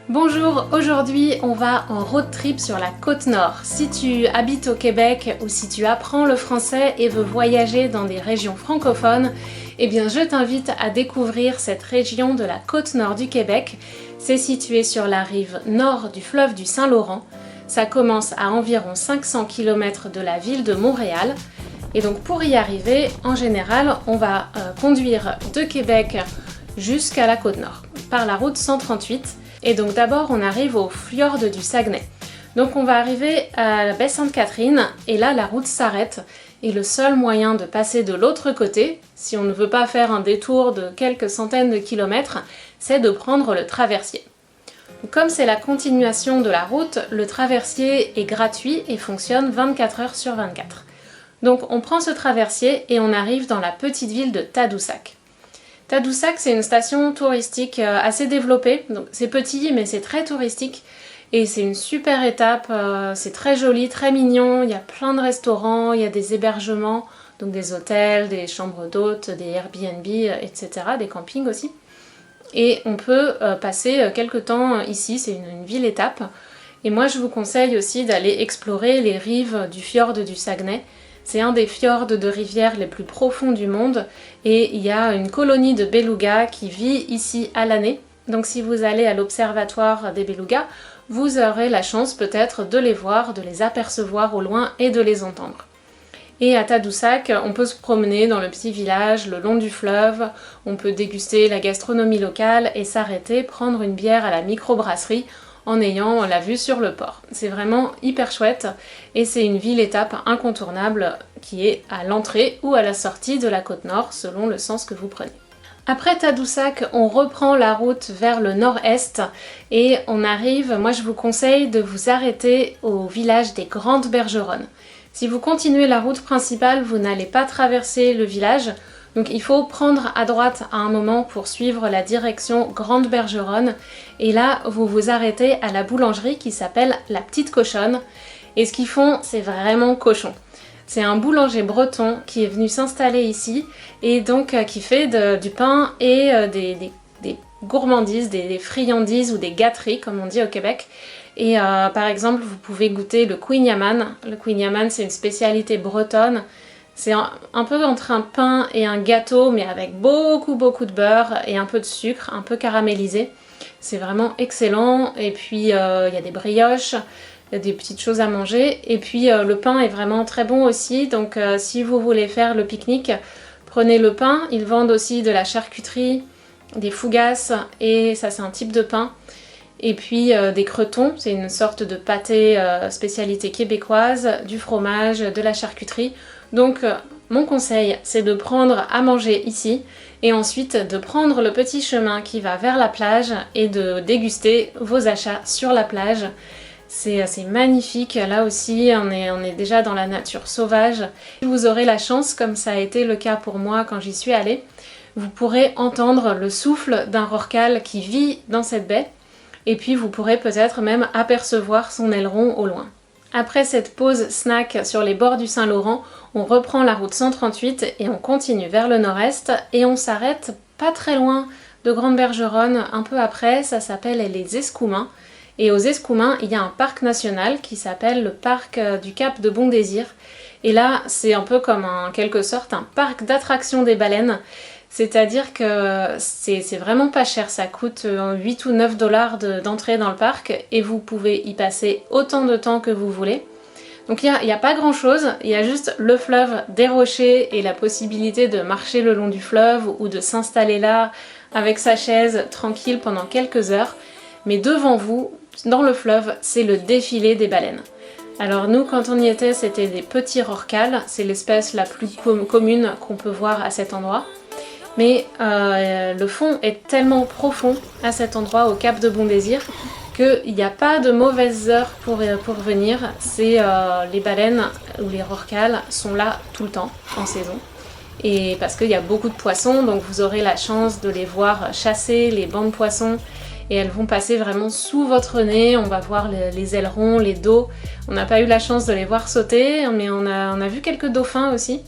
Bonjour, aujourd'hui on va en road trip sur la côte nord. Si tu habites au Québec ou si tu apprends le français et veux voyager dans des régions francophones, eh bien je t'invite à découvrir cette région de la côte nord du Québec. C'est situé sur la rive nord du fleuve du Saint-Laurent. Ça commence à environ 500 km de la ville de Montréal. Et donc pour y arriver, en général, on va conduire de Québec jusqu'à la côte nord par la route 138. Et donc d'abord on arrive au fjord du Saguenay. Donc on va arriver à la baie Sainte-Catherine et là la route s'arrête et le seul moyen de passer de l'autre côté, si on ne veut pas faire un détour de quelques centaines de kilomètres, c'est de prendre le traversier. Donc, comme c'est la continuation de la route, le traversier est gratuit et fonctionne 24 heures sur 24. Donc on prend ce traversier et on arrive dans la petite ville de Tadoussac. Tadoussac, c'est une station touristique assez développée, donc c'est petit mais c'est très touristique et c'est une super étape, c'est très joli, très mignon, il y a plein de restaurants, il y a des hébergements, donc des hôtels, des chambres d'hôtes, des Airbnb, etc., des campings aussi. Et on peut passer quelques temps ici, c'est une ville étape. Et moi je vous conseille aussi d'aller explorer les rives du fjord du Saguenay. C'est un des fjords de rivière les plus profonds du monde et il y a une colonie de belugas qui vit ici à l'année. Donc si vous allez à l'observatoire des belugas, vous aurez la chance peut-être de les voir, de les apercevoir au loin et de les entendre. Et à Tadoussac, on peut se promener dans le petit village le long du fleuve, on peut déguster la gastronomie locale et s'arrêter, prendre une bière à la microbrasserie en ayant la vue sur le port. C'est vraiment hyper chouette et c'est une ville-étape incontournable qui est à l'entrée ou à la sortie de la côte nord selon le sens que vous prenez. Après Tadoussac, on reprend la route vers le nord-est et on arrive, moi je vous conseille de vous arrêter au village des Grandes Bergeronnes. Si vous continuez la route principale, vous n'allez pas traverser le village, donc il faut prendre à droite à un moment pour suivre la direction Grande Bergeronne et là vous vous arrêtez à la boulangerie qui s'appelle La Petite Cochonne et ce qu'ils font c'est vraiment cochon. C'est un boulanger breton qui est venu s'installer ici et donc qui fait du pain et des gourmandises, des friandises ou des gâteries comme on dit au Québec. Et par exemple vous pouvez goûter le kouign-amann. Le kouign-amann c'est une spécialité bretonne. C'est un peu entre un pain et un gâteau, mais avec beaucoup de beurre et un peu de sucre, un peu caramélisé. C'est vraiment excellent. Et puis il y a des brioches, il y a des petites choses à manger. Et puis le pain est vraiment très bon aussi. Donc si vous voulez faire le pique-nique, prenez le pain. Ils vendent aussi de la charcuterie, des fougasses, et ça c'est un type de pain. Et puis des cretons, c'est une sorte de pâté spécialité québécoise, du fromage, de la charcuterie. Donc mon conseil c'est de prendre à manger ici et ensuite de prendre le petit chemin qui va vers la plage et de déguster vos achats sur la plage. C'est magnifique, là aussi on est déjà dans la nature sauvage. Vous aurez la chance, comme ça a été le cas pour moi quand j'y suis allée, vous pourrez entendre le souffle d'un rorqual qui vit dans cette baie et puis vous pourrez peut-être même apercevoir son aileron au loin. Après cette pause snack sur les bords du Saint-Laurent, on reprend la route 138 et on continue vers le nord-est et on s'arrête pas très loin de Grande Bergeronne, un peu après, ça s'appelle les Escoumins. Et aux Escoumins, il y a un parc national qui s'appelle le parc du Cap de Bon Désir. Et là, c'est un peu comme en quelque sorte un parc d'attractions des baleines. C'est-à-dire que c'est vraiment pas cher, ça coûte 8 ou 9 $ d'entrée dans le parc et vous pouvez y passer autant de temps que vous voulez. Donc il n'y a pas grand chose, il y a juste le fleuve, des rochers et la possibilité de marcher le long du fleuve ou de s'installer là avec sa chaise tranquille pendant quelques heures. Mais devant vous, dans le fleuve, c'est le défilé des baleines. Alors nous, quand on y était, c'était des petits rorquals, c'est l'espèce la plus commune qu'on peut voir à cet endroit. Mais le fond est tellement profond à cet endroit, au Cap de Bon Désir, qu'il n'y a pas de mauvaises heures pour venir. Les baleines ou les rorquals sont là tout le temps, en saison. Et parce qu'il y a beaucoup de poissons, donc vous aurez la chance de les voir chasser, les bancs de poissons. Et elles vont passer vraiment sous votre nez, on va voir les ailerons, les dos. On n'a pas eu la chance de les voir sauter, mais on a vu quelques dauphins aussi.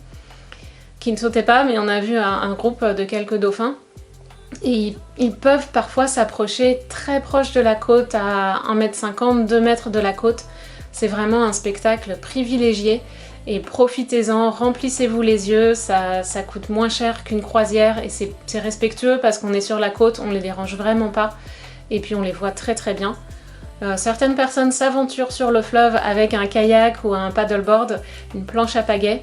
Qui ne sautaient pas, mais on a vu un groupe de quelques dauphins. Et ils peuvent parfois s'approcher très proche de la côte, à 1,50 m, 2 mètres de la côte. C'est vraiment un spectacle privilégié et profitez-en, remplissez-vous les yeux, ça coûte moins cher qu'une croisière et c'est respectueux parce qu'on est sur la côte, on les dérange vraiment pas et puis on les voit très très bien. Certaines personnes s'aventurent sur le fleuve avec un kayak ou un paddleboard, une planche à pagaie.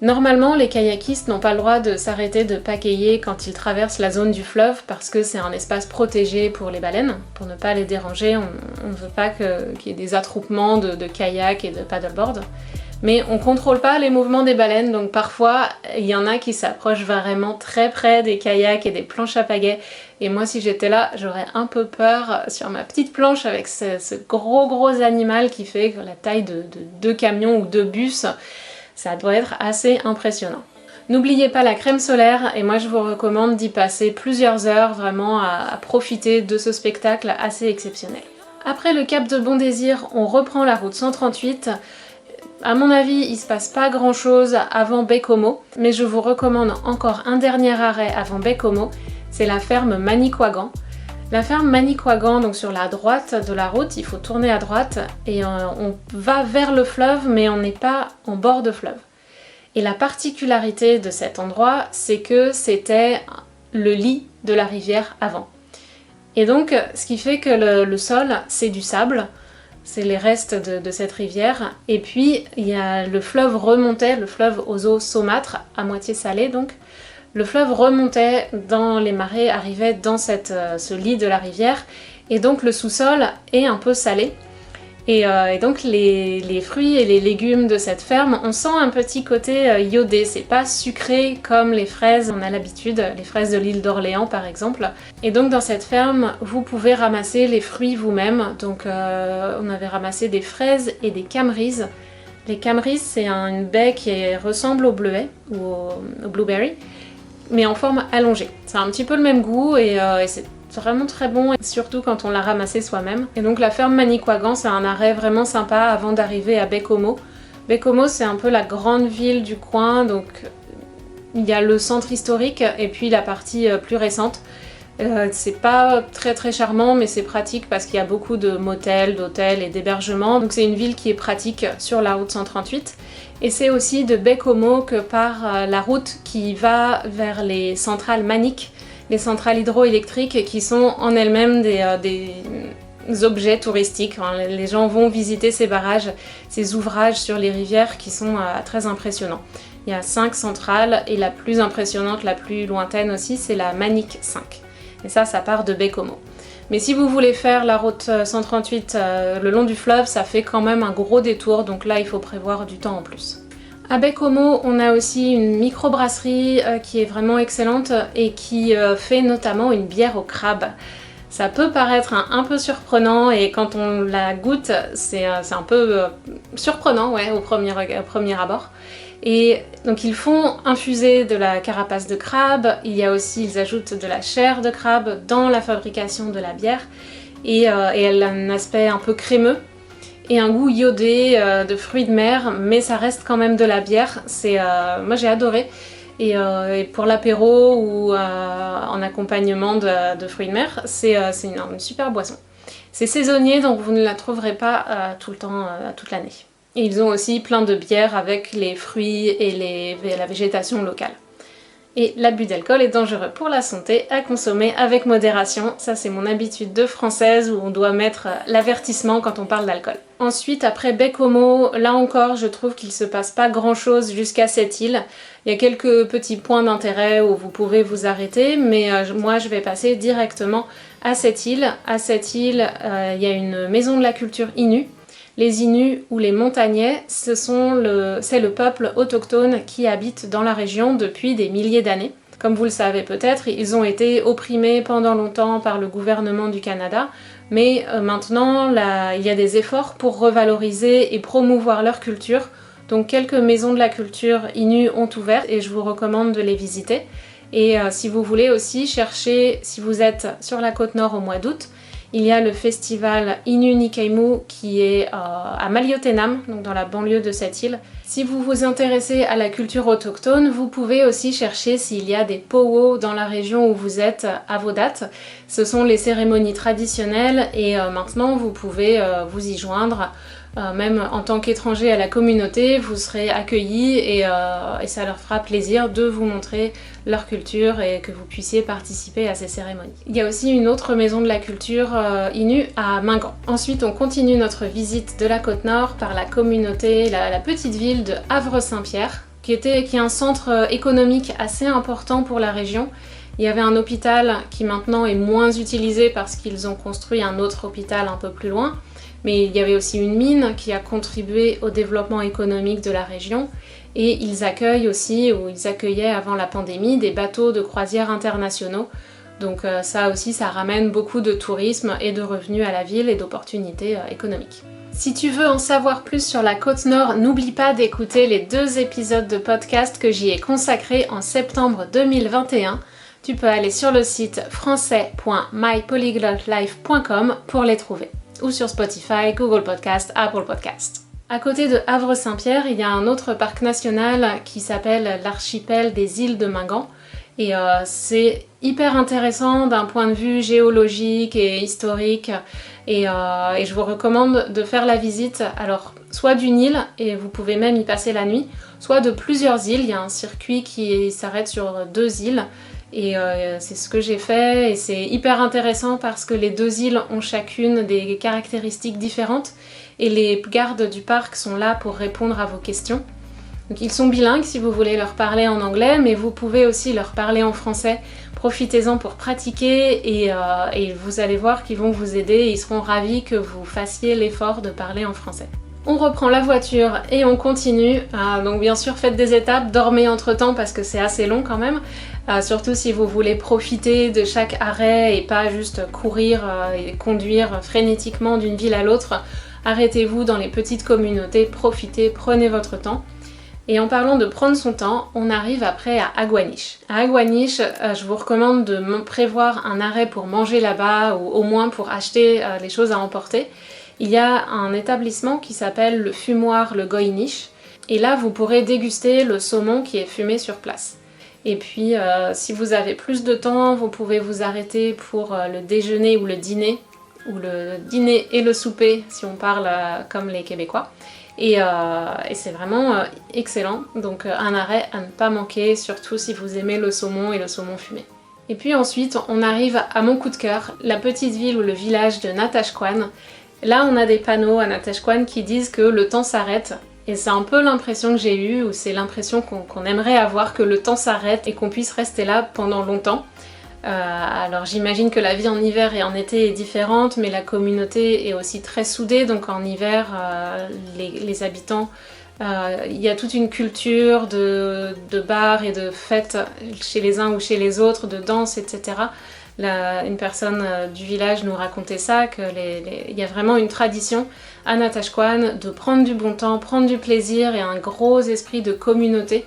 Normalement, les kayakistes n'ont pas le droit de s'arrêter de pagayer quand ils traversent la zone du fleuve parce que c'est un espace protégé pour les baleines. Pour ne pas les déranger, on ne veut pas qu'il y ait des attroupements de kayak et de paddleboard. Mais on contrôle pas les mouvements des baleines, donc parfois il y en a qui s'approchent vraiment très près des kayaks et des planches à pagaie. Et moi, si j'étais là, j'aurais un peu peur sur ma petite planche avec ce gros animal qui fait la taille de 2 camions ou 2 bus. Ça doit être assez impressionnant. N'oubliez pas la crème solaire et moi je vous recommande d'y passer plusieurs heures vraiment à profiter de ce spectacle assez exceptionnel. Après le cap de Bon Désir, on reprend la route 138. À mon avis, il se passe pas grand chose avant Baie-Comeau, mais je vous recommande encore un dernier arrêt avant Baie-Comeau, c'est la ferme Manicouagan. La ferme Manicouagan, donc sur la droite de la route, il faut tourner à droite et on va vers le fleuve mais on n'est pas en bord de fleuve. Et la particularité de cet endroit, c'est que c'était le lit de la rivière avant. Et donc, ce qui fait que le sol, c'est du sable, c'est les restes de cette rivière. Et puis, il y a le fleuve remontait, le fleuve aux eaux saumâtres, à moitié salées donc. Le fleuve remontait dans les marais, arrivait dans ce lit de la rivière, et donc le sous-sol est un peu salé. Et donc les fruits et les légumes de cette ferme, on sent un petit côté iodé, c'est pas sucré comme les fraises, on a l'habitude, les fraises de l'île d'Orléans par exemple. Et donc dans cette ferme, vous pouvez ramasser les fruits vous-même, donc on avait ramassé des fraises et des camerises. Les camerises, c'est une baie qui ressemble au bleuet, ou au blueberry, mais en forme allongée. C'est un petit peu le même goût et c'est vraiment très bon, surtout quand on l'a ramassé soi-même. Et donc la ferme Manicouagan, c'est un arrêt vraiment sympa avant d'arriver à Baie-Comeau. Baie-Comeau, c'est un peu la grande ville du coin, donc il y a le centre historique et puis la partie plus récente. C'est pas très charmant, mais c'est pratique parce qu'il y a beaucoup de motels, d'hôtels et d'hébergements. Donc c'est une ville qui est pratique sur la route 138. Et c'est aussi de Baie-Comeau que part la route qui va vers les centrales Manic, les centrales hydroélectriques qui sont en elles-mêmes des objets touristiques. Les gens vont visiter ces barrages, ces ouvrages sur les rivières qui sont très impressionnants. Il y a 5 centrales et la plus impressionnante, la plus lointaine aussi, c'est la Manic 5. Et ça part de Baie-Comeau. Mais si vous voulez faire la route 138 le long du fleuve, ça fait quand même un gros détour, donc là il faut prévoir du temps en plus. À Baie-Comeau, on a aussi une microbrasserie qui est vraiment excellente et qui fait notamment une bière au crabe. Ça peut paraître un peu surprenant et quand on la goûte, c'est un peu surprenant ouais, au premier abord. Et donc ils font infuser de la carapace de crabe, ils ajoutent de la chair de crabe dans la fabrication de la bière et elle a un aspect un peu crémeux et un goût iodé de fruits de mer, mais ça reste quand même de la bière. Moi j'ai adoré et pour l'apéro ou en accompagnement de fruits de mer, c'est une super boisson. C'est saisonnier donc vous ne la trouverez pas tout le temps, toute l'année. Et ils ont aussi plein de bières avec les fruits et la végétation locale. Et l'abus d'alcool est dangereux pour la santé, à consommer avec modération. Ça c'est mon habitude de française où on doit mettre l'avertissement quand on parle d'alcool. Ensuite, après Baie-Comeau, là encore je trouve qu'il se passe pas grand chose jusqu'à cette île. Il y a quelques petits points d'intérêt où vous pouvez vous arrêter, mais moi je vais passer directement à cette île. À cette île, il y a une maison de la culture Innu. Les Innus ou les Montagnais, c'est le peuple autochtone qui habite dans la région depuis des milliers d'années. Comme vous le savez peut-être, ils ont été opprimés pendant longtemps par le gouvernement du Canada, mais maintenant il y a des efforts pour revaloriser et promouvoir leur culture. Donc quelques maisons de la culture Innu ont ouvert et je vous recommande de les visiter. Et si vous voulez aussi chercher, si vous êtes sur la côte nord au mois d'août, il y a le festival Innu Nikaimu qui est à Maliotenam, donc dans la banlieue de cette île. Si vous vous intéressez à la culture autochtone, vous pouvez aussi chercher s'il y a des powwows dans la région où vous êtes à vos dates. Ce sont les cérémonies traditionnelles et maintenant vous pouvez vous y joindre. Même en tant qu'étranger à la communauté, vous serez accueillis et ça leur fera plaisir de vous montrer leur culture et que vous puissiez participer à ces cérémonies. Il y a aussi une autre maison de la culture Innu à Mingan. Ensuite, on continue notre visite de la Côte-Nord par la communauté, la petite ville de Havre-Saint-Pierre, qui est un centre économique assez important pour la région. Il y avait un hôpital qui maintenant est moins utilisé parce qu'ils ont construit un autre hôpital un peu plus loin. Mais il y avait aussi une mine qui a contribué au développement économique de la région et ils accueillent aussi, ou ils accueillaient avant la pandémie, des bateaux de croisière internationaux. Donc ça aussi, ça ramène beaucoup de tourisme et de revenus à la ville et d'opportunités économiques. Si tu veux en savoir plus sur la Côte-Nord, n'oublie pas d'écouter les 2 épisodes de podcast que j'y ai consacrés en septembre 2021. Tu peux aller sur le site français.mypolyglotlife.com pour les trouver. Ou sur Spotify, Google Podcast, Apple Podcast. À côté de Havre-Saint-Pierre, il y a un autre parc national qui s'appelle l'archipel des îles de Mingan. Et c'est hyper intéressant d'un point de vue géologique et historique. Et je vous recommande de faire la visite, alors soit d'une île, et vous pouvez même y passer la nuit, soit de plusieurs îles. Il y a un circuit qui s'arrête sur 2 îles. Et c'est ce que j'ai fait et c'est hyper intéressant parce que les 2 îles ont chacune des caractéristiques différentes et les gardes du parc sont là pour répondre à vos questions. Donc ils sont bilingues si vous voulez leur parler en anglais, mais vous pouvez aussi leur parler en français. Profitez-en pour pratiquer et vous allez voir qu'ils vont vous aider et ils seront ravis que vous fassiez l'effort de parler en français. On reprend la voiture et on continue, donc bien sûr faites des étapes, dormez entre temps parce que c'est assez long quand même, surtout si vous voulez profiter de chaque arrêt et pas juste courir et conduire frénétiquement d'une ville à l'autre. Arrêtez-vous dans les petites communautés, profitez, prenez votre temps. Et en parlant de prendre son temps, on arrive après à Aguaniche. À Aguaniche, je vous recommande de prévoir un arrêt pour manger là-bas ou au moins pour acheter les choses à emporter. Il y a un établissement qui s'appelle le fumoir Le Goïniche et là vous pourrez déguster le saumon qui est fumé sur place. Et puis si vous avez plus de temps, vous pouvez vous arrêter pour le déjeuner ou le dîner et le souper si on parle comme les Québécois. Et c'est vraiment excellent, donc un arrêt à ne pas manquer, surtout si vous aimez le saumon et le saumon fumé. Et puis ensuite on arrive à mon coup de cœur, la petite ville ou le village de Natashquan. Là, on a des panneaux à Natashquan qui disent que le temps s'arrête. Et c'est un peu l'impression que j'ai eue, ou c'est l'impression qu'on aimerait avoir, que le temps s'arrête et qu'on puisse rester là pendant longtemps. Alors j'imagine que la vie en hiver et en été est différente, mais la communauté est aussi très soudée, donc en hiver, les habitants, il y a toute une culture de bars et de fêtes chez les uns ou chez les autres, de danse, etc. Une personne du village nous racontait ça, qu'il y a vraiment une tradition à Natashquan de prendre du bon temps, prendre du plaisir et un gros esprit de communauté.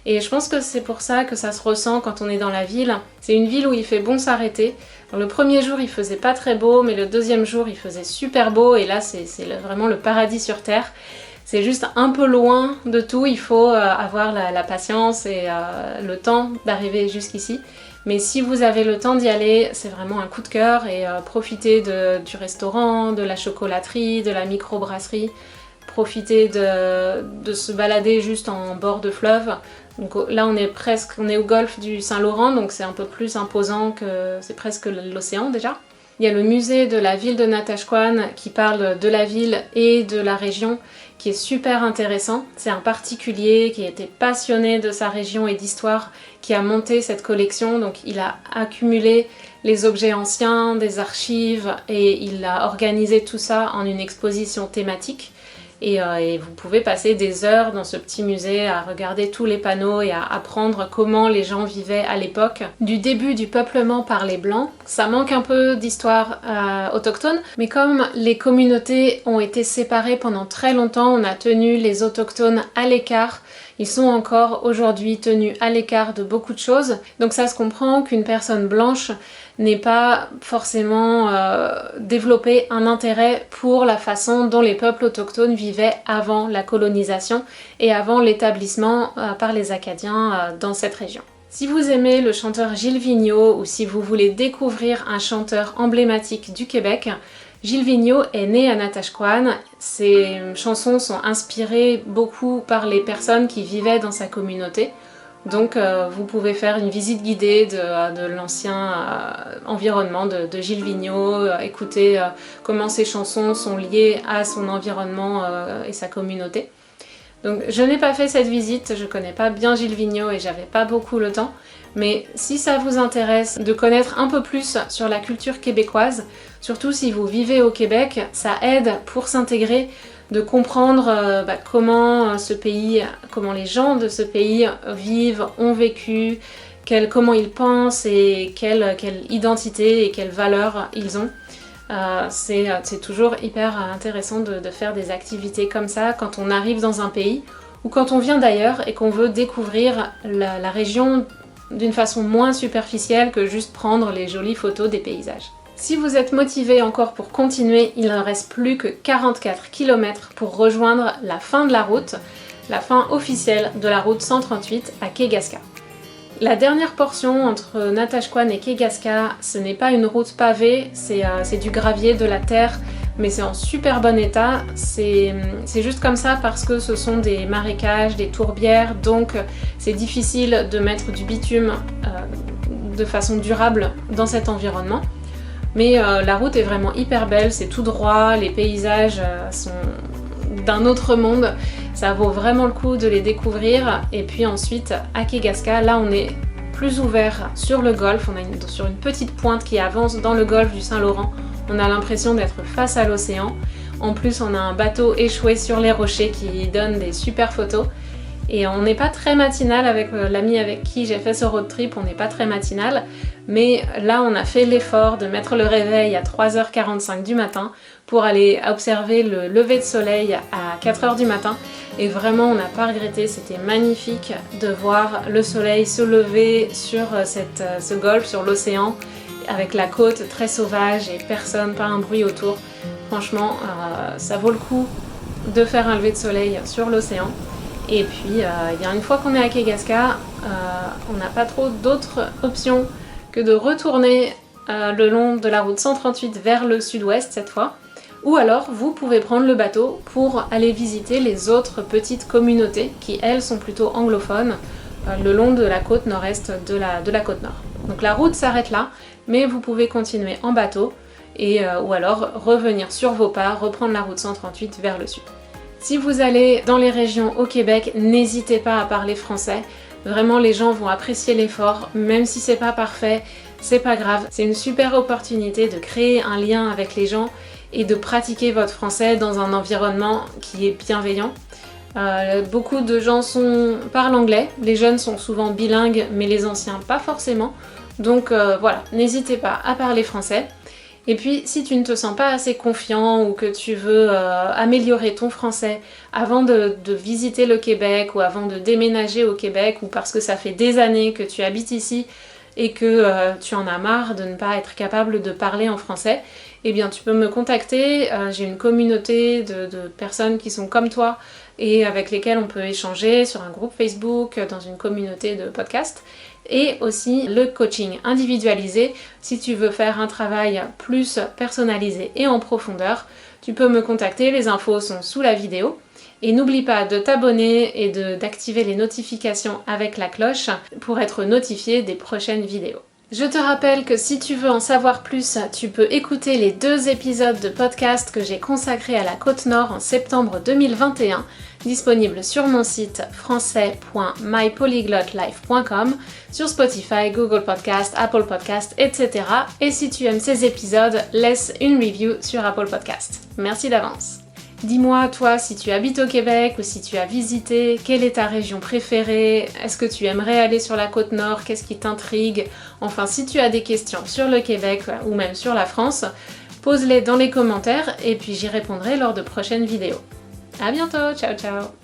Et je pense que c'est pour ça que ça se ressent quand on est dans la ville. C'est une ville où il fait bon s'arrêter. Le premier jour il faisait pas très beau, mais le deuxième jour il faisait super beau et là c'est vraiment le paradis sur terre. C'est juste un peu loin de tout, il faut avoir la patience et le temps d'arriver jusqu'ici. Mais si vous avez le temps d'y aller, c'est vraiment un coup de cœur et profitez du restaurant, de la chocolaterie, de la microbrasserie. Profitez de se balader juste en bord de fleuve. Donc là on est au golfe du Saint-Laurent, donc c'est un peu plus imposant que c'est presque l'océan déjà. Il y a le musée de la ville de Natashquan qui parle de la ville et de la région qui est super intéressant. C'est un particulier qui était passionné de sa région et d'histoire qui a monté cette collection, donc il a accumulé les objets anciens, des archives et il a organisé tout ça en une exposition thématique. Et vous pouvez passer des heures dans ce petit musée à regarder tous les panneaux et à apprendre comment les gens vivaient à l'époque du début du peuplement par les Blancs. Ça manque un peu d'histoire autochtone, mais comme les communautés ont été séparées pendant très longtemps, on a tenu les autochtones à l'écart. ils sont encore aujourd'hui tenus à l'écart de beaucoup de choses. Donc ça se comprend qu'une personne blanche n'ait pas forcément développé un intérêt pour la façon dont les peuples autochtones vivaient avant la colonisation et avant l'établissement par les Acadiens dans cette région. Si vous aimez le chanteur Gilles Vigneault ou si vous voulez découvrir un chanteur emblématique du Québec, Gilles Vigneault est né à Natashquan. Ses chansons sont inspirées beaucoup par les personnes qui vivaient dans sa communauté. Donc vous pouvez faire une visite guidée de l'ancien environnement de Gilles Vigneault, écouter comment ses chansons sont liées à son environnement et sa communauté. Donc je n'ai pas fait cette visite, je connais pas bien Gilles Vigneault et j'avais pas beaucoup le temps, mais si ça vous intéresse de connaître un peu plus sur la culture québécoise, surtout si vous vivez au Québec, ça aide pour s'intégrer, de comprendre comment ce pays, comment les gens de ce pays vivent, ont vécu, comment ils pensent et quelle identité et quelles valeurs ils ont. C'est toujours hyper intéressant de faire des activités comme ça quand on arrive dans un pays ou quand on vient d'ailleurs et qu'on veut découvrir la région d'une façon moins superficielle que juste prendre les jolies photos des paysages. Si vous êtes motivé encore pour continuer, il ne reste plus que 44 km pour rejoindre la fin de la route, la fin officielle de la route 138 à Kegaska. La dernière portion entre Natashquan et Kegaska, ce n'est pas une route pavée, c'est du gravier, de la terre, mais c'est en super bon état. C'est juste comme ça parce que ce sont des marécages, des tourbières, donc c'est difficile de mettre du bitume de façon durable dans cet environnement. Mais la route est vraiment hyper belle, c'est tout droit, les paysages sont d'un autre monde. Ça vaut vraiment le coup de les découvrir. Et puis ensuite, à Kegaska, là on est plus ouvert sur le golfe. On est sur une petite pointe qui avance dans le golfe du Saint-Laurent. On a l'impression d'être face à l'océan. En plus, on a un bateau échoué sur les rochers qui donne des super photos. Et on n'est pas très matinal avec l'ami avec qui j'ai fait ce road trip, on n'est pas très matinal. Mais là, on a fait l'effort de mettre le réveil à 3h45 du matin pour aller observer le lever de soleil à 4h du matin. Et vraiment, on n'a pas regretté, c'était magnifique de voir le soleil se lever sur ce golfe, sur l'océan, avec la côte très sauvage et personne, pas un bruit autour. Franchement, ça vaut le coup de faire un lever de soleil sur l'océan. Et puis, une fois qu'on est à Kegaska, on n'a pas trop d'autres options que de retourner le long de la route 138 vers le sud-ouest cette fois. Ou alors, vous pouvez prendre le bateau pour aller visiter les autres petites communautés qui, elles, sont plutôt anglophones le long de la côte nord-est de la côte nord. Donc la route s'arrête là, mais vous pouvez continuer en bateau ou alors revenir sur vos pas, reprendre la route 138 vers le sud. Si vous allez dans les régions au Québec, n'hésitez pas à parler français. Vraiment, les gens vont apprécier l'effort, même si c'est pas parfait, c'est pas grave. C'est une super opportunité de créer un lien avec les gens et de pratiquer votre français dans un environnement qui est bienveillant. Beaucoup de gens parlent anglais, les jeunes sont souvent bilingues, mais les anciens pas forcément. Donc voilà, n'hésitez pas à parler français. Et puis, si tu ne te sens pas assez confiant ou que tu veux améliorer ton français avant de visiter le Québec ou avant de déménager au Québec ou parce que ça fait des années que tu habites ici et que tu en as marre de ne pas être capable de parler en français, eh bien tu peux me contacter. J'ai une communauté de personnes qui sont comme toi et avec lesquelles on peut échanger sur un groupe Facebook, dans une communauté de podcasts. Et aussi le coaching individualisé. Si tu veux faire un travail plus personnalisé et en profondeur, tu peux me contacter, les infos sont sous la vidéo. Et n'oublie pas de t'abonner et d'activer les notifications avec la cloche pour être notifié des prochaines vidéos. Je te rappelle que si tu veux en savoir plus, tu peux écouter les 2 épisodes de podcast que j'ai consacrés à la Côte-Nord en septembre 2021, disponibles sur mon site français.mypolyglotlife.com, sur Spotify, Google Podcast, Apple Podcast, etc. Et si tu aimes ces épisodes, laisse une review sur Apple Podcast. Merci d'avance. Dis-moi, toi, si tu habites au Québec ou si tu as visité, quelle est ta région préférée? Est-ce que tu aimerais aller sur la côte nord? Qu'est-ce qui t'intrigue? Enfin, si tu as des questions sur le Québec ou même sur la France, pose-les dans les commentaires et puis j'y répondrai lors de prochaines vidéos. À bientôt, ciao ciao!